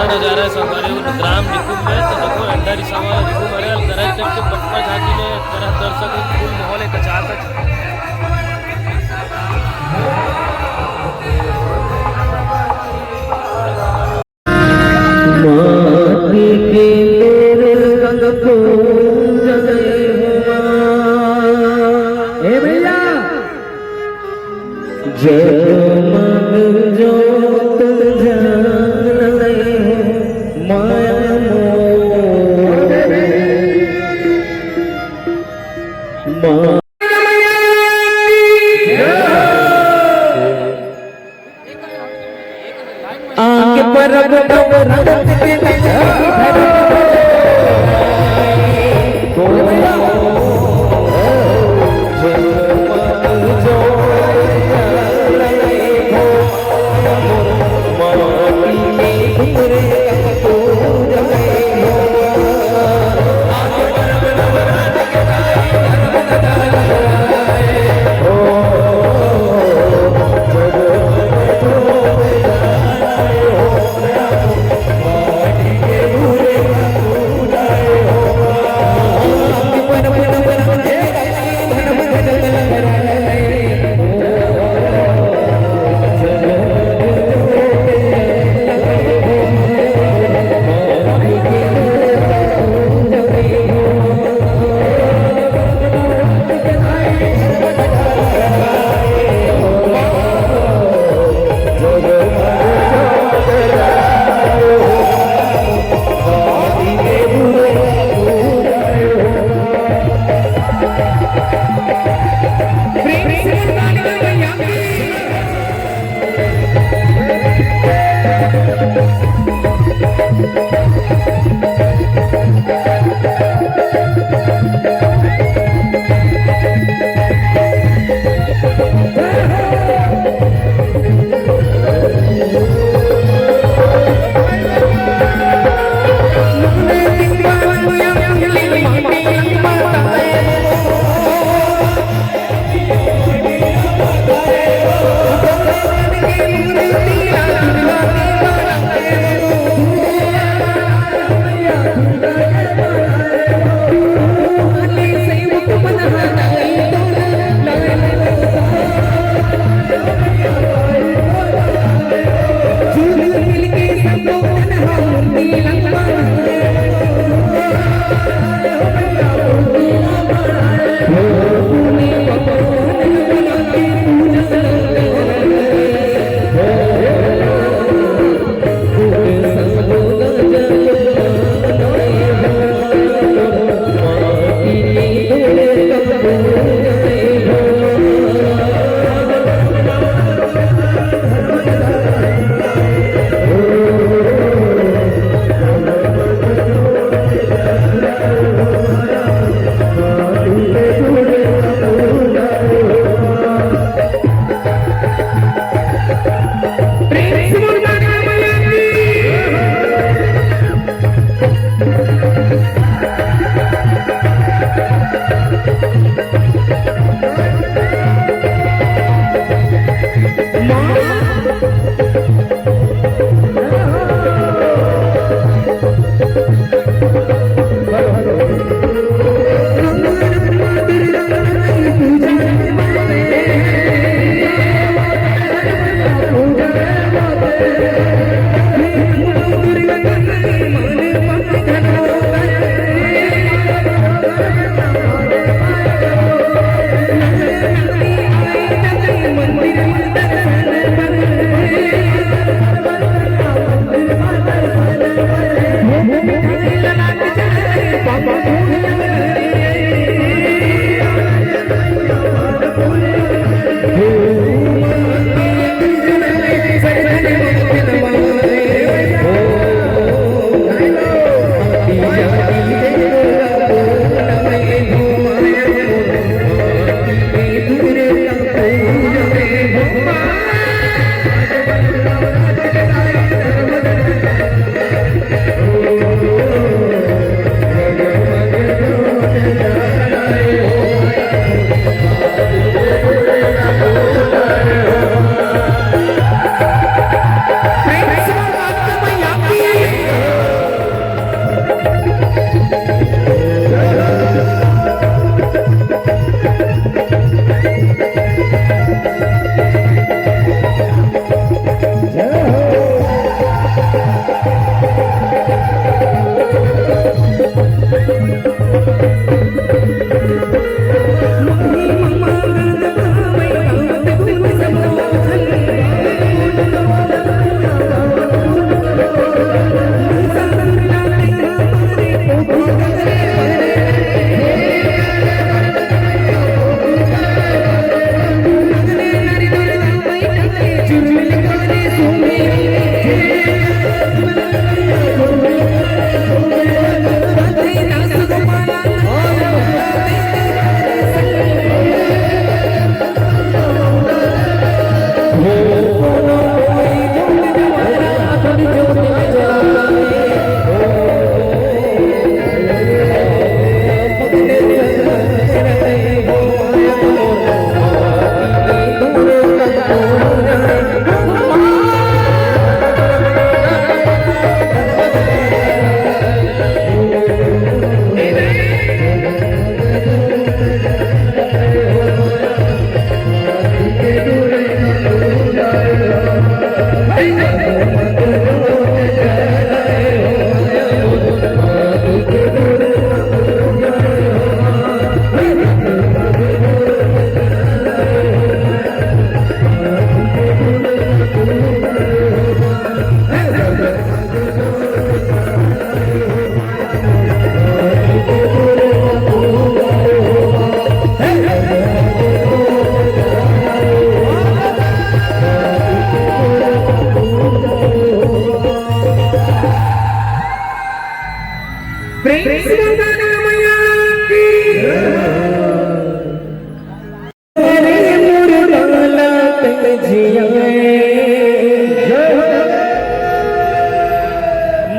नजारा है संगवारी ग्राम निकुंज में। तो देखो अंदर सामान निकुंज मरे तरह तक के पटना झांकी में तरह दर्शक फुल माहौल एक चाहत आगे पर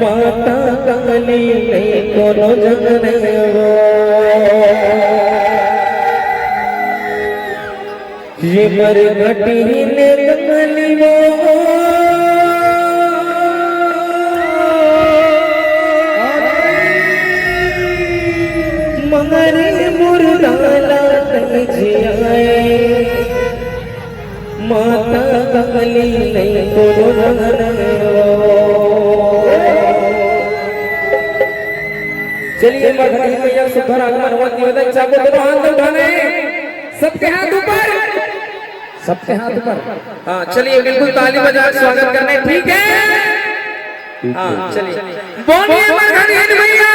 माता काली नहीं कोनो जगने वो ये मर घटी ने कमली वो मगरे मुरदाला जियाए माता काली नहीं कोनो जगने वो। चलिए मगरी मैया सुखर आगमन हुआ निवेदन चाहो दोनों हाथ उठाने सबके हाथ ऊपर सबके हाथ ऊपर। हाँ चलिए बिल्कुल ताली बजा स्वागत करने ठीक है। हाँ चलिए बोलिए मगरी मैया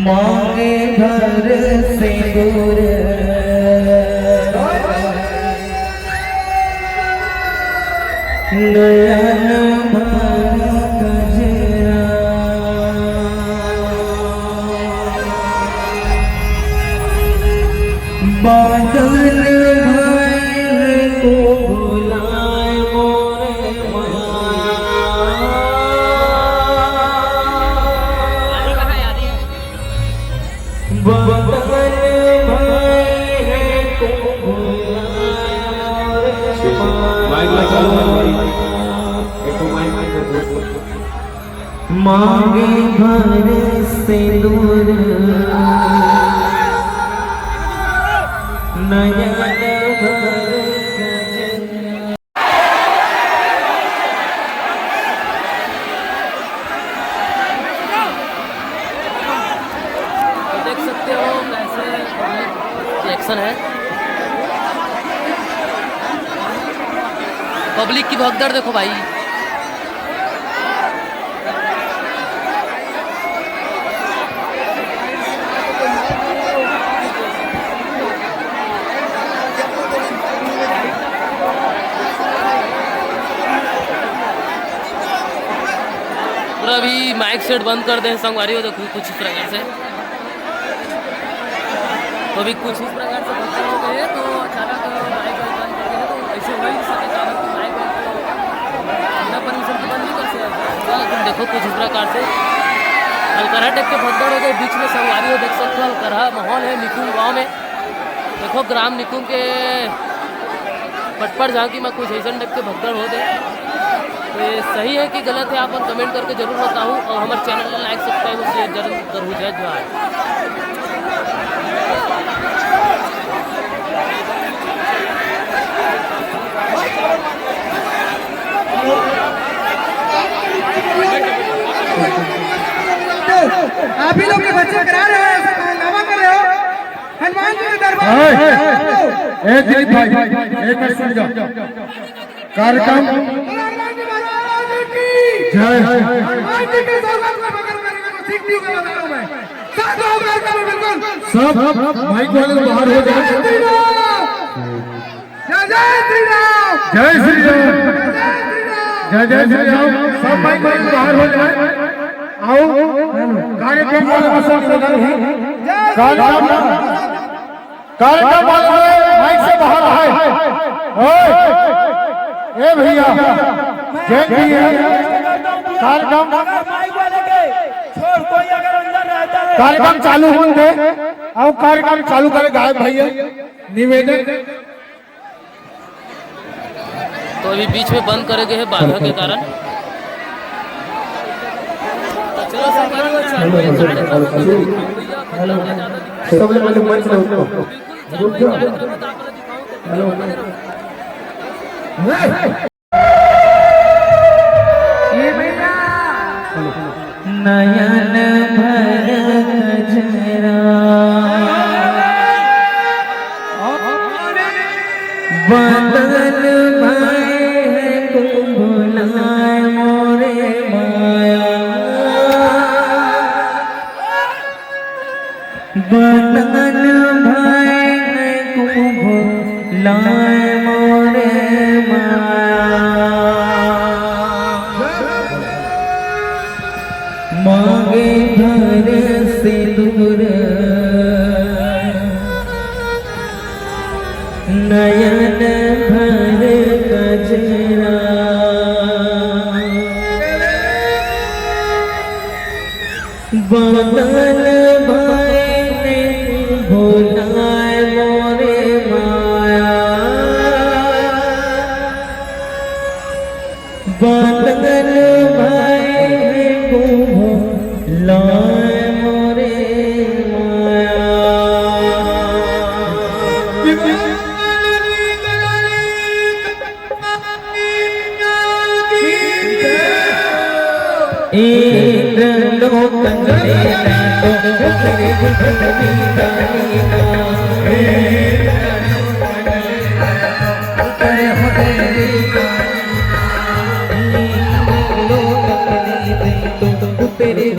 मांगे घर से दूर नयन भरा कजरा बादल भर को बुलाए मोरे मांगे घर से दूर नयन भर पब्लिक की भगदड़ देखो भाई। पूरा अभी माइक सेट बंद कर दें संगवारी हो, देखो कुछ इस प्रकार से। तो अभी कुछ इस प्रकार से भगदड़ हो गए, तो अचानक माइक बंद कर दिया, तो ऐसे हो ही नहीं सके अचानक तो माइक बिना परमिशन के बंद नहीं कर सकते। लेकिन देखो कुछ इस प्रकार से हलकरहा टाइप के भगदड़ हो गए बीच में संगवारी हो, देख सकते हो हलकरहा माहौल है निकुंज गाँव में। देखो ग्राम निकुंज के पटपर झांकी में कुछ ऐसा टाइप के भगदड़ हो गए। तो ये सही है कि गलत है, आप कमेंट करके जरूर बताऊँ, और हमारे चैनल को लाइक सब्सक्राइब और शेयर जरूर करूँ। जय जवाहर। आप ही लोग के बच्चे करा रहे हो, ऐसा हंगामा कर रहे हो हनुमान जी के दरबार। एक दिलीप भाई एक मिनट सुन जाओ। कार्यक्रम जय हनुमान जी के दरबार में बगल करेंगे तो ठीक नहीं होगा, बता रहा हूं मैं। साथ हो कार्यक्रम में बिल्कुल सब माइक वाले बाहर हो जाए। जय जय श्री राम, जय श्री राम, जय जय जय श्री राम। सब माइक वाले बाहर हो जाए। आओ कार्यक्रम वाले सब निवेदन है, कार्यक्रम वाले माइक से बाहर आए। ओए ए भैया जय कार्यक्रम कार्यक्रम चालू होंगे, आओ कार्यक्रम चालू करे गायब भैया निवेदन। तो अभी बीच में बंद करे गए हैं बाधा के कारण। तो चलो संगवारी हो, चालू है नयन भर कजरा बदल भाई कुंभलाए मोरे माया, बदल भाई कुंभलाए मोरे माया। मांगे घर से दूर नयन भर कजरा, बदल भाई भुलाए मोरे माया, बदल भाई लाए मोरे माया। इंद्र लोकन तेरे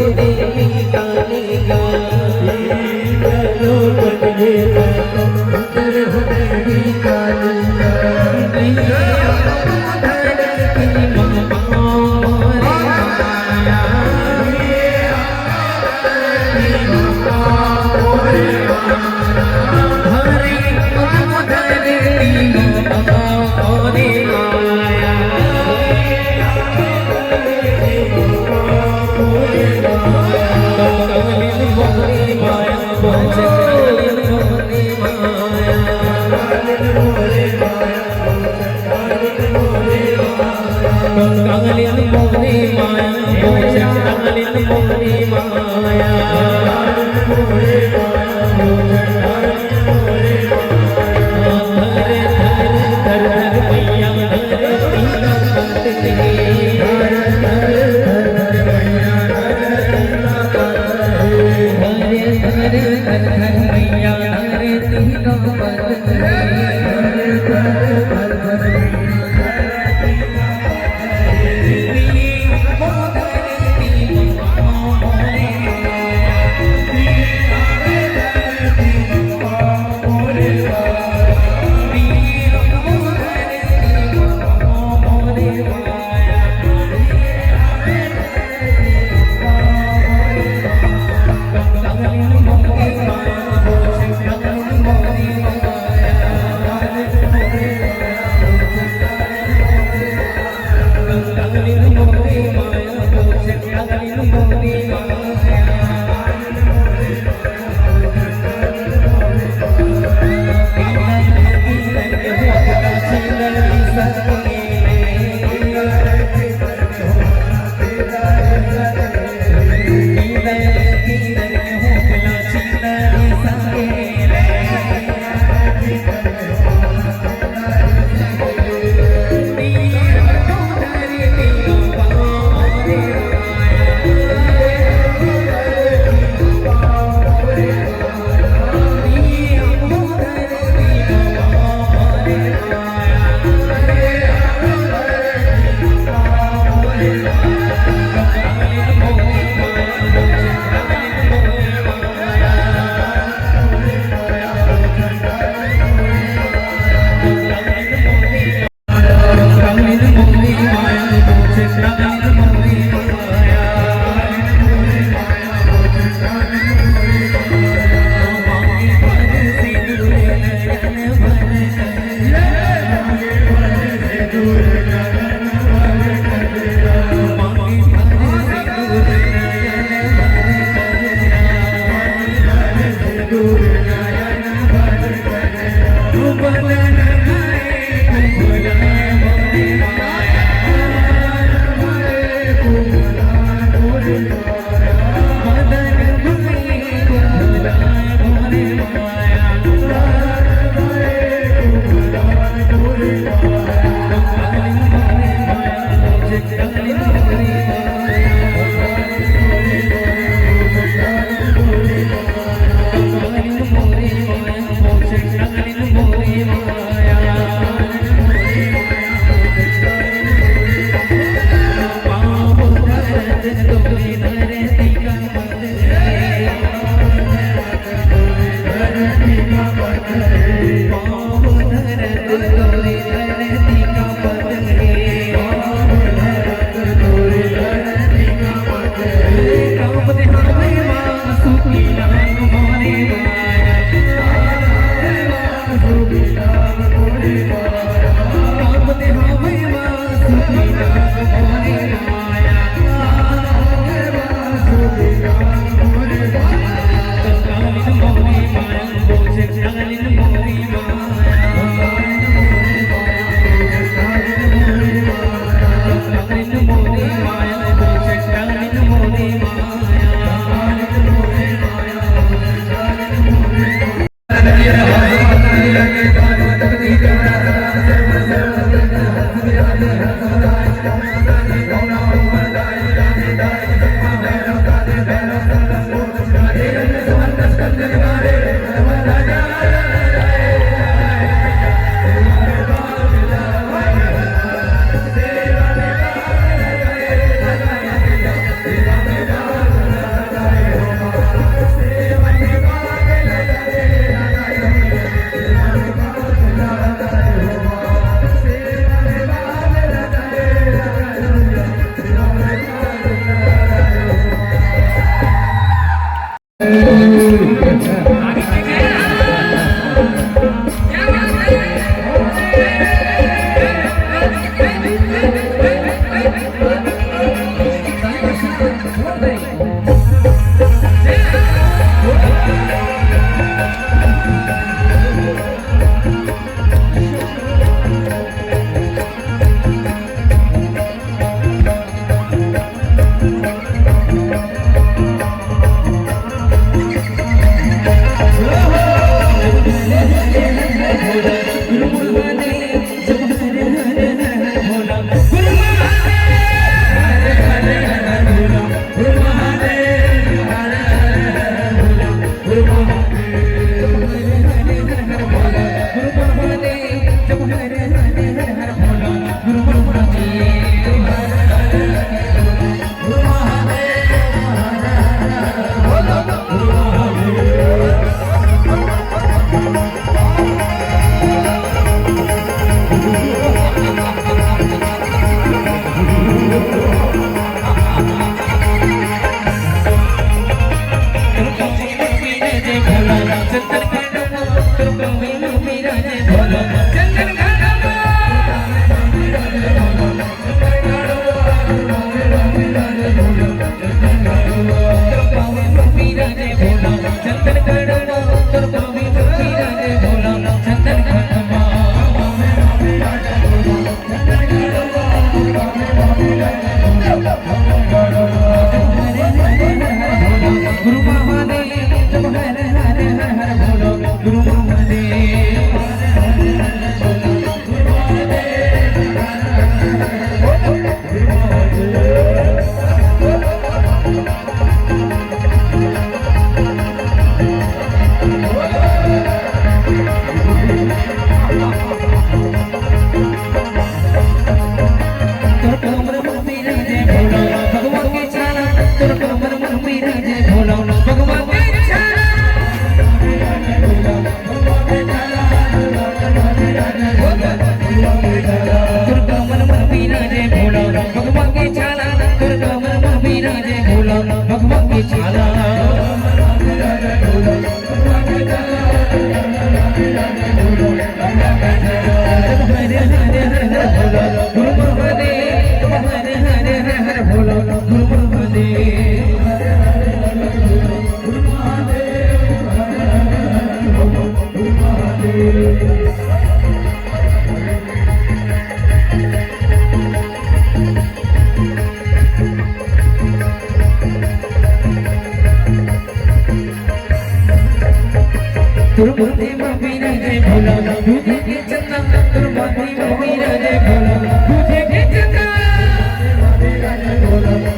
तुझे की चंदा तुर माथी मोही राजे भोला तुझे की चंदा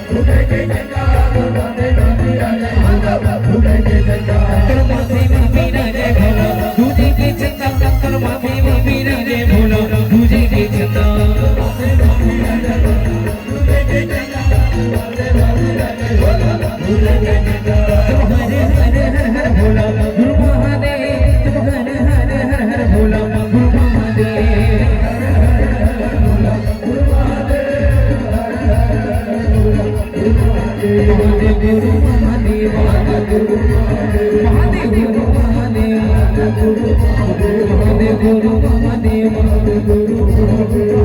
तुझे की चंदा तुर माथी मोही राजे भोला तुझे की चंदा तुर माथी मोही राजे भोला तुझे की चंदा तुर माथी मोही राजे भोला तुझे की चंदा तुम्हारे हर हर हर भोला गुरु महादेव तुम्हारे हर हर हर भोला गुरु महादेव गुरु महादेव गुरु महादेव गुरु महादेव गुरु महादेव गुरु महादेव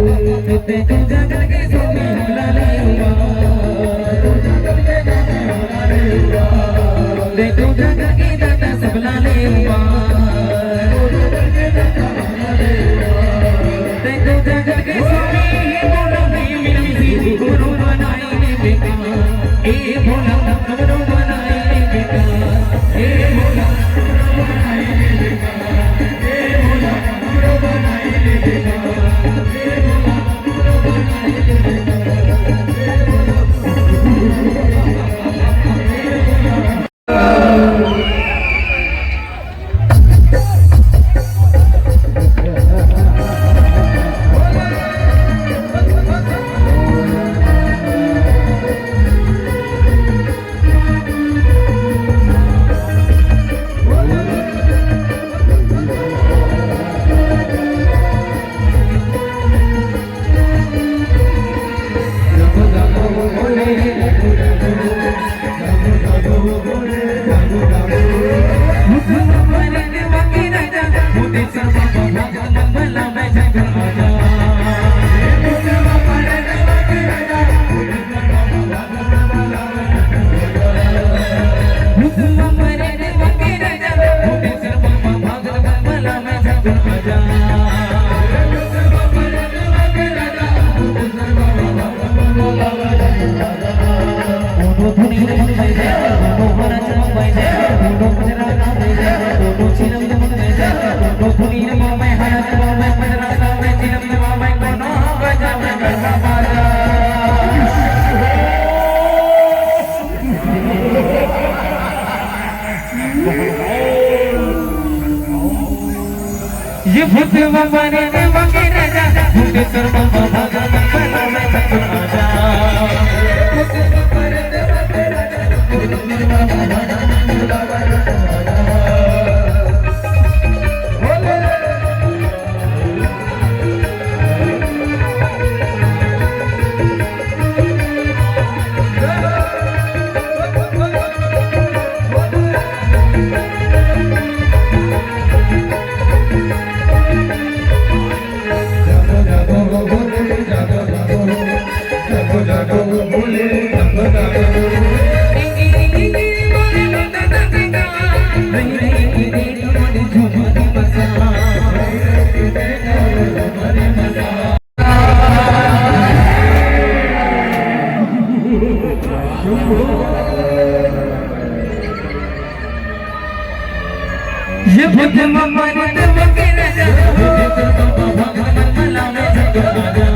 ते तू जगत के स्वामी लाले दे तू जगत की दाता सब लाले दे तू जगत के स्वामी बोला नहीं मिली गुरु बनाई ने बेटा ए भोला गुरु बनाई ने बेटा ए भोला गुरु बनाई ने बेटा ए भोला गुरु बनाई ने बेटा ए भोला गुरु बनाई ने बेटा ये भूतवा माने ने वके राजा भूते सर्व बाबा मंगल में ठाकुर आजा भूतवा माने ने वके राजा भूते सर्व बाबा ये भूत मन ने वके राजा भूते सर्व बाबा मंगल में ठाकुर आजा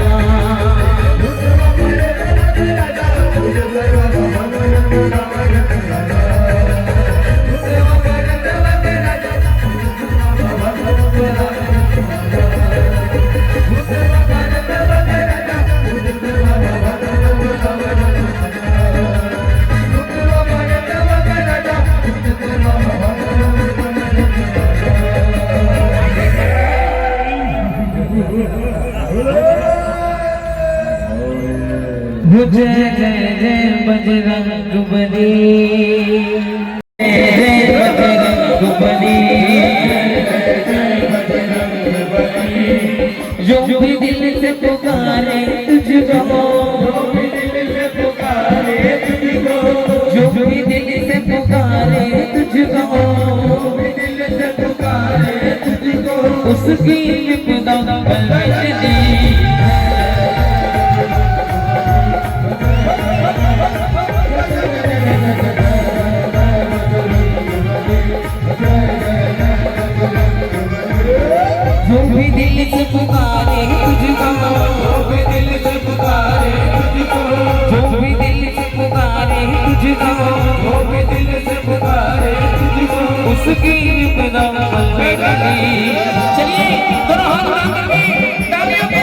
जय जय जय बजरंग बली जय जय बजरंग बली जो भी दिल से पुकारे तुझको जो भी दिल से पुकारे तुझको उसकी विपदा बलवत दी जो उसकी विपदा चलिए दोनों हाथ उठा करके तालियों के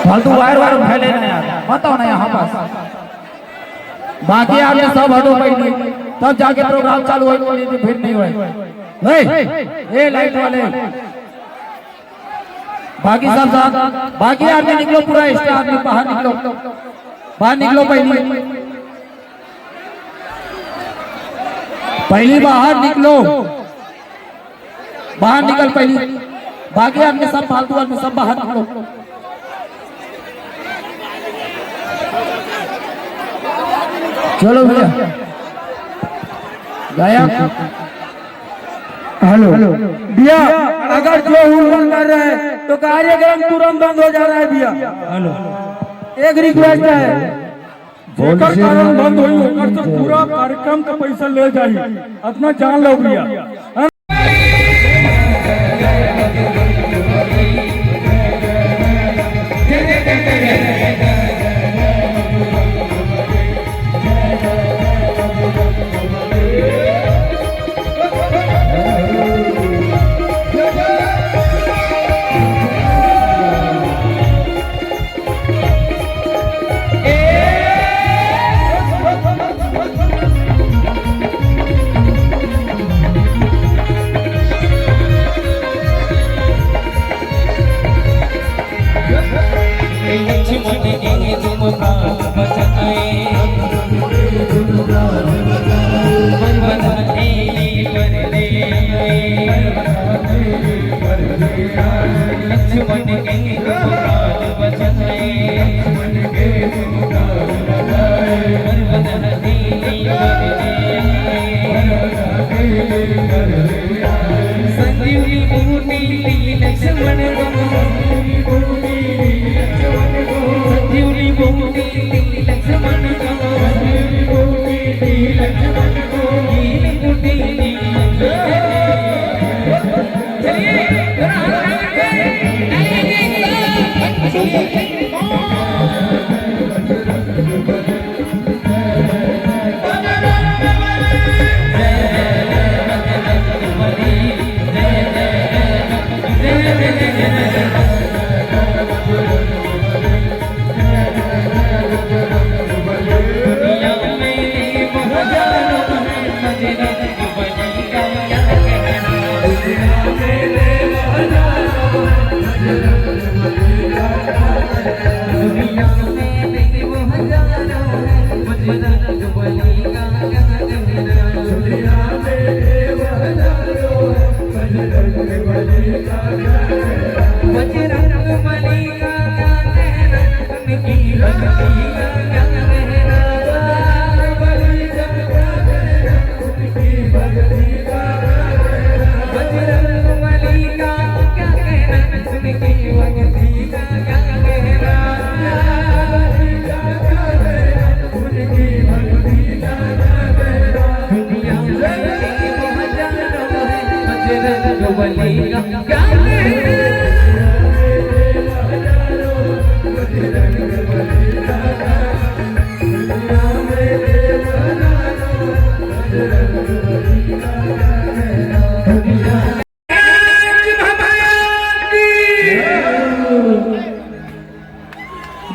फालतू वायर वायर फैले ना यार, बताओ ना यहाँ पास। बाकी आपने सब हटो पहले, तब जाके प्रोग्राम चालू हो, फिर नहीं हुए। ए लाइट वाले, बाकी सब साथ, बाकी आदमी निकलो, पूरा एक्स्ट्रा आदमी बाहर निकलो, बाहर निकलो पहली बाहर निकलो, बाहर निकल पहली। बाकी आदमी सब फालतू आदमी सब बाहर निकलो। चलो भैया गायक हेलो भैया, अगर जो हुल कर रहे हैं तो कार्यक्रम तुरंत बंद हो जा रहा है भैया। हेलो एक रिक्वेस्ट है, जेकर कारण बंद हुई होकर तो पूरा कार्यक्रम का पैसा ले जाइए, अपना जान लो भैया।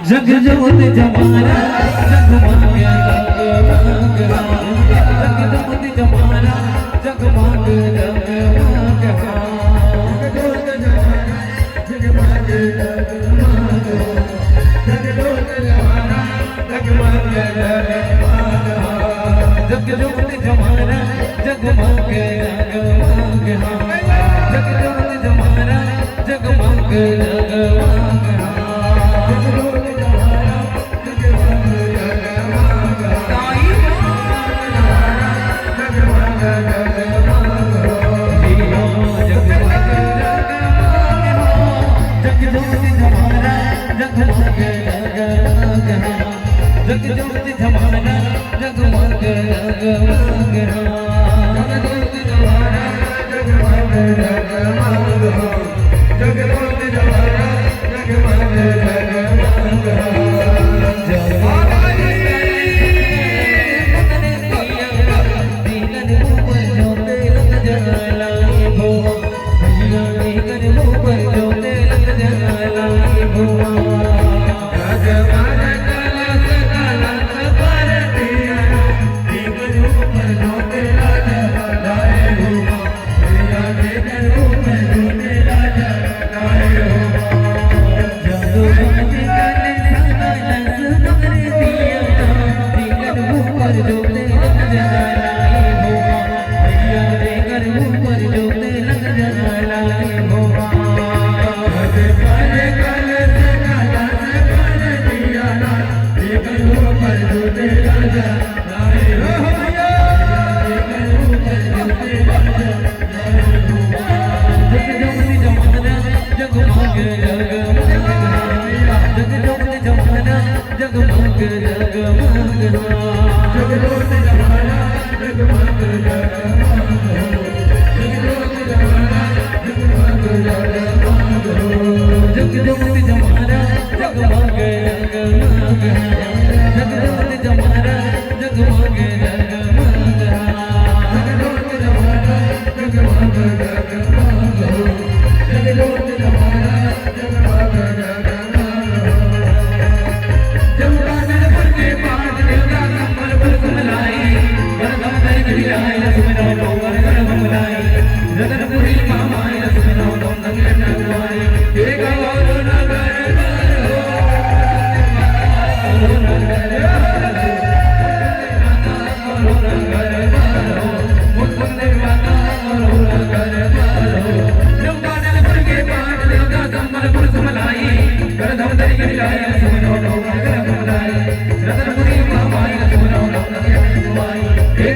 जग जोत जमाना जगमग जग जोत जमाना जगमग जग जोत जमाना जगमग जग जोत जमाना जगमग जग जोत जमाना जगमग जग रतनपुरी मामाय सुनो नंदनवारी हे गौर नगर रतनपुरी मामाय सुनो नंदनवारी हे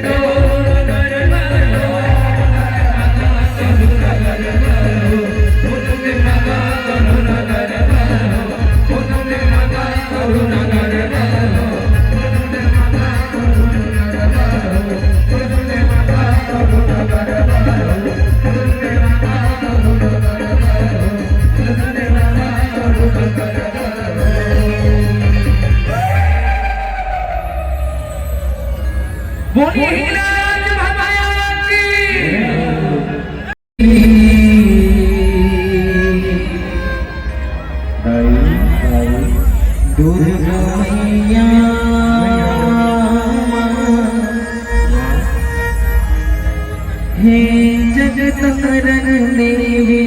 बोलिए हिंगराज भगवान की दुर्गा मैया हे जगत हरण देवी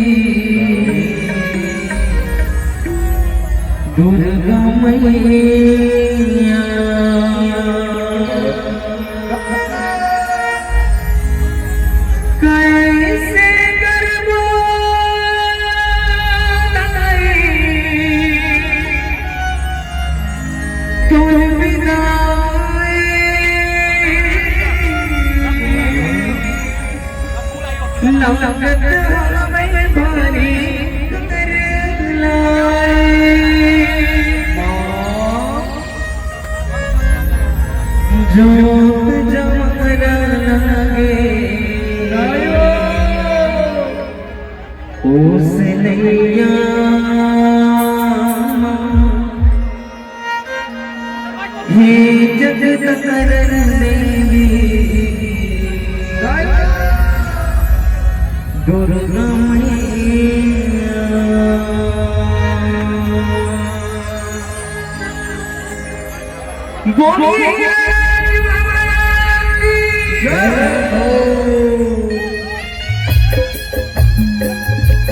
दुर्गा मैया कैसे करबो तुम विदाई लगत हमें भारी कर लाई जो जमरा लगे उस नैया हे जगत हरण देवी दुर्गा मैया बोलिए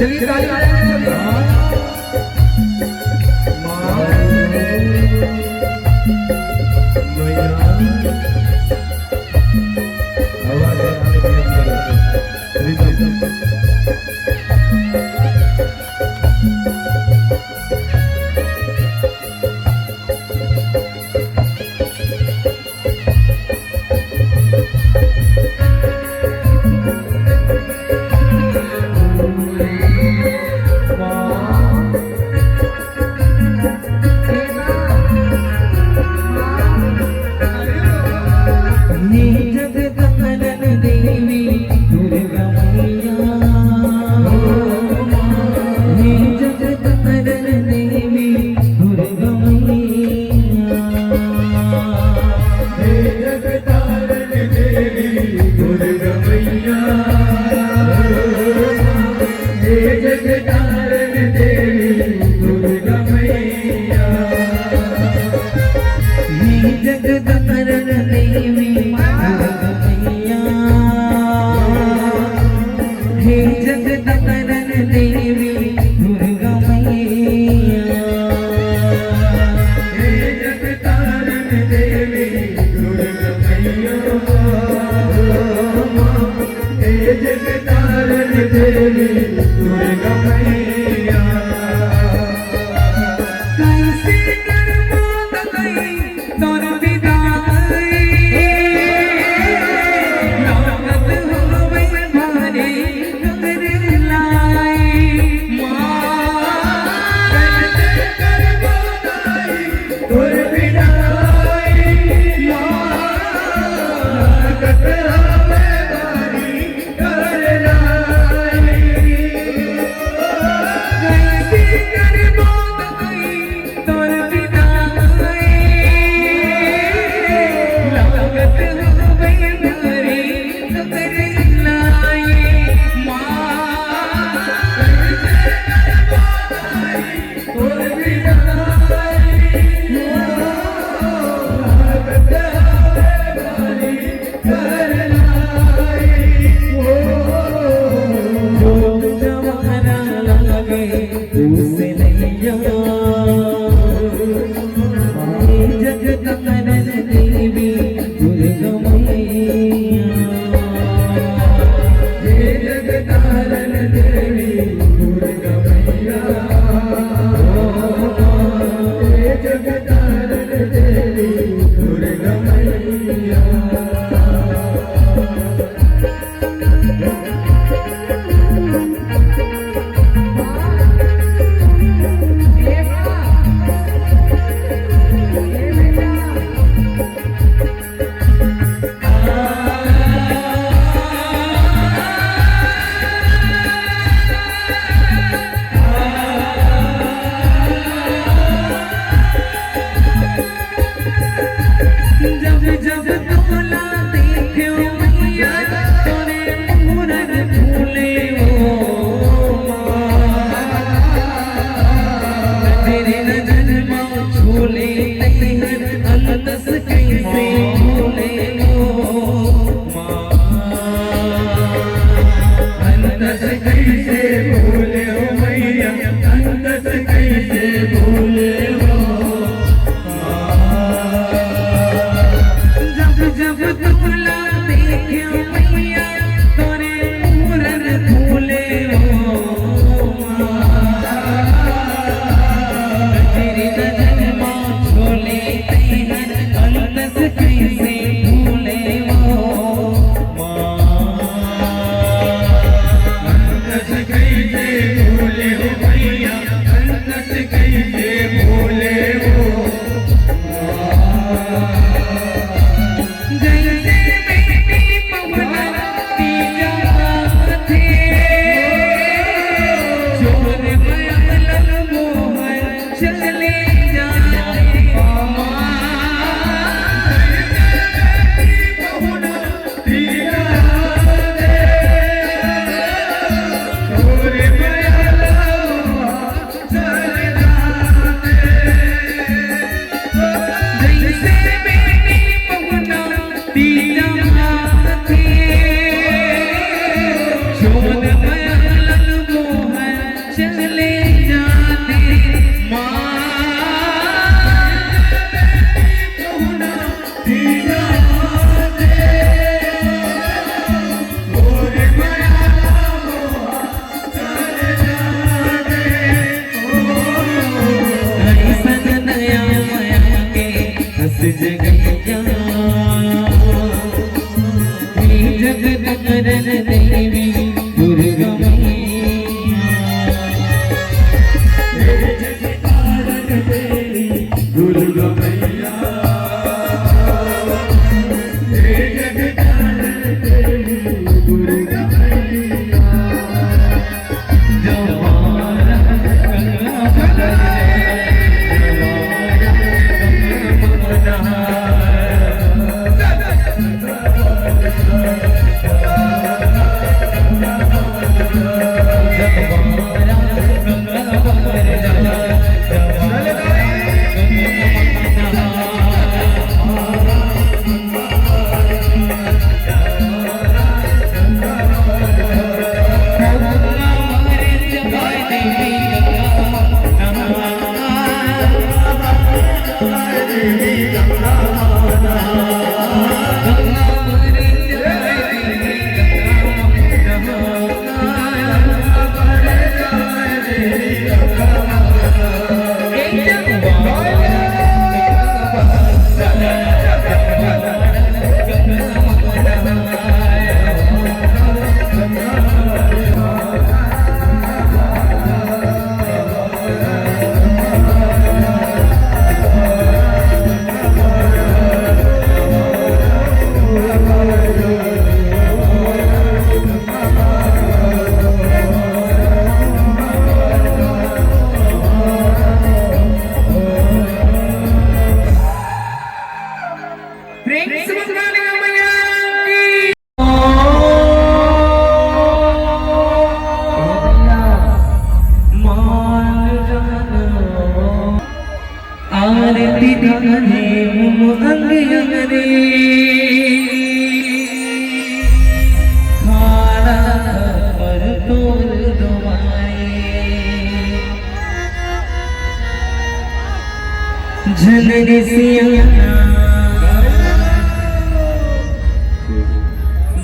चलिए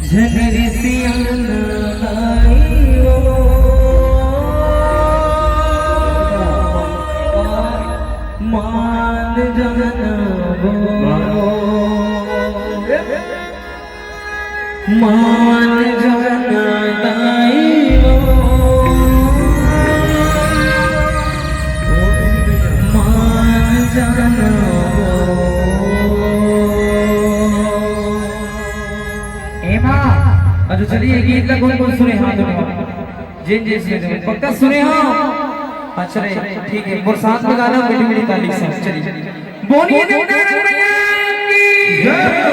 झगड़े सियाना आई वो मान जाना दाई वो, मान जाना अच्छा चलिए गीत का कौन सुने हाथ उठाओ जिन जिन पक्का सुने हाँ अच्छा ठीक है और साथ में गाना मीठी मीठी ताली से चलिए बोलिए देवता मैया की जय।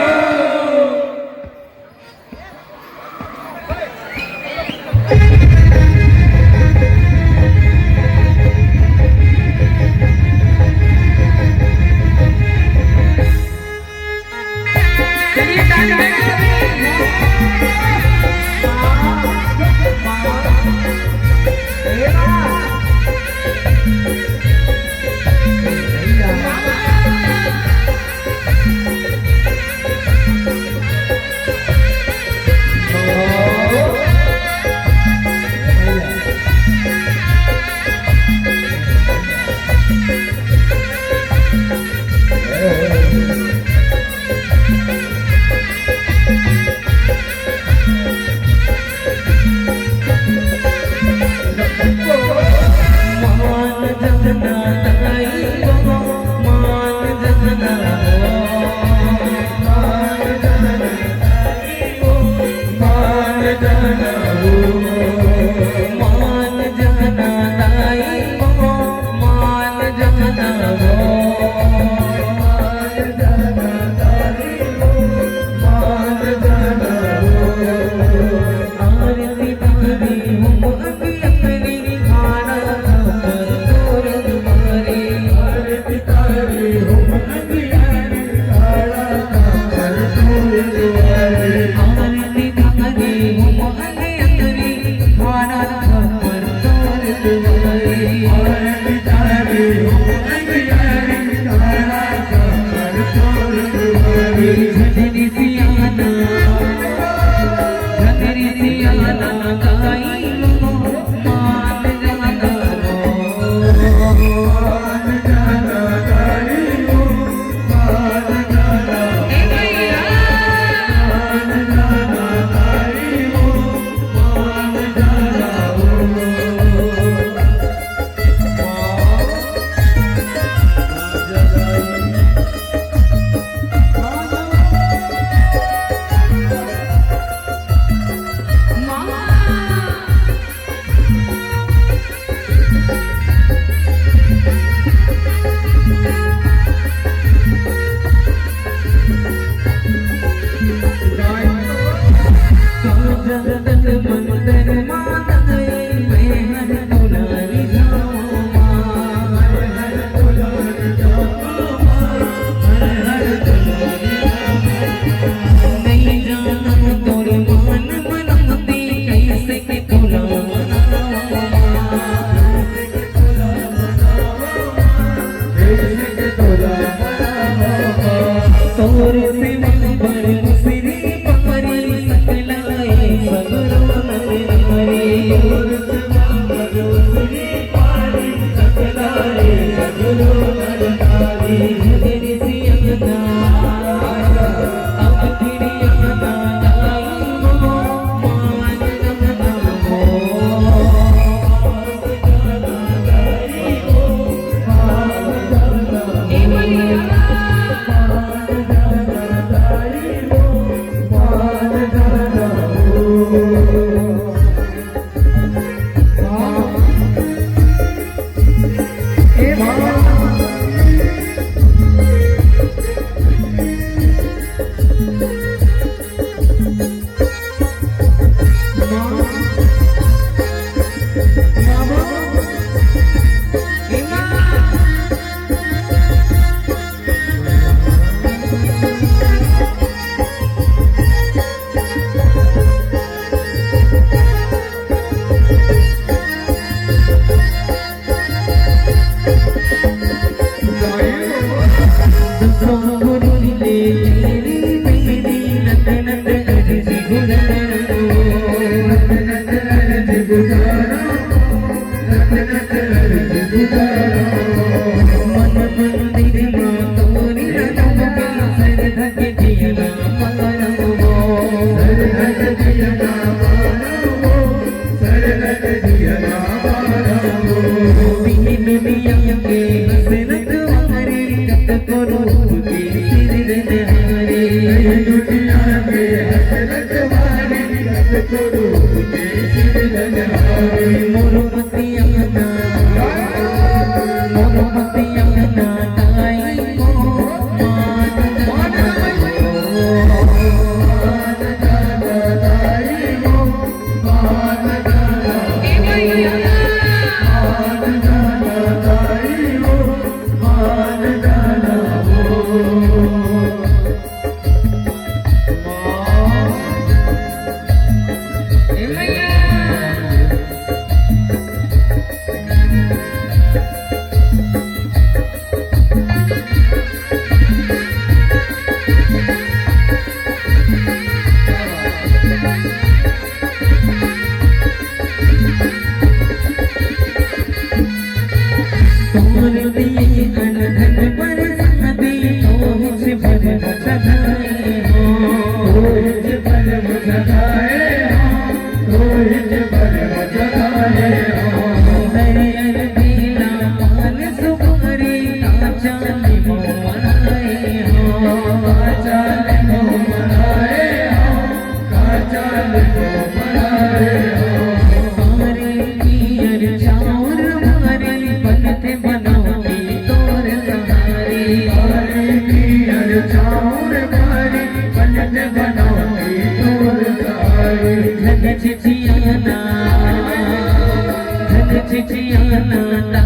चिचिया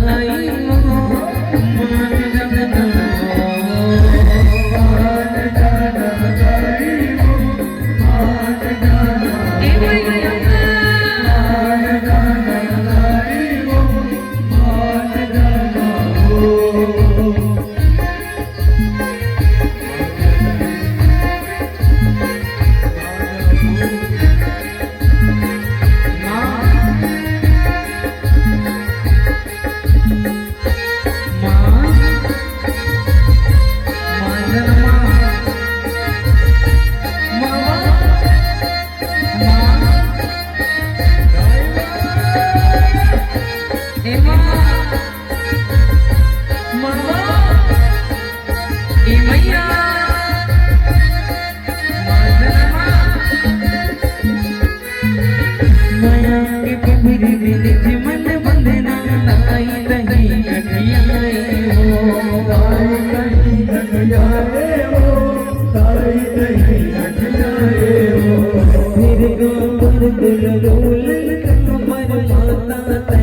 नाई मान जाना फिर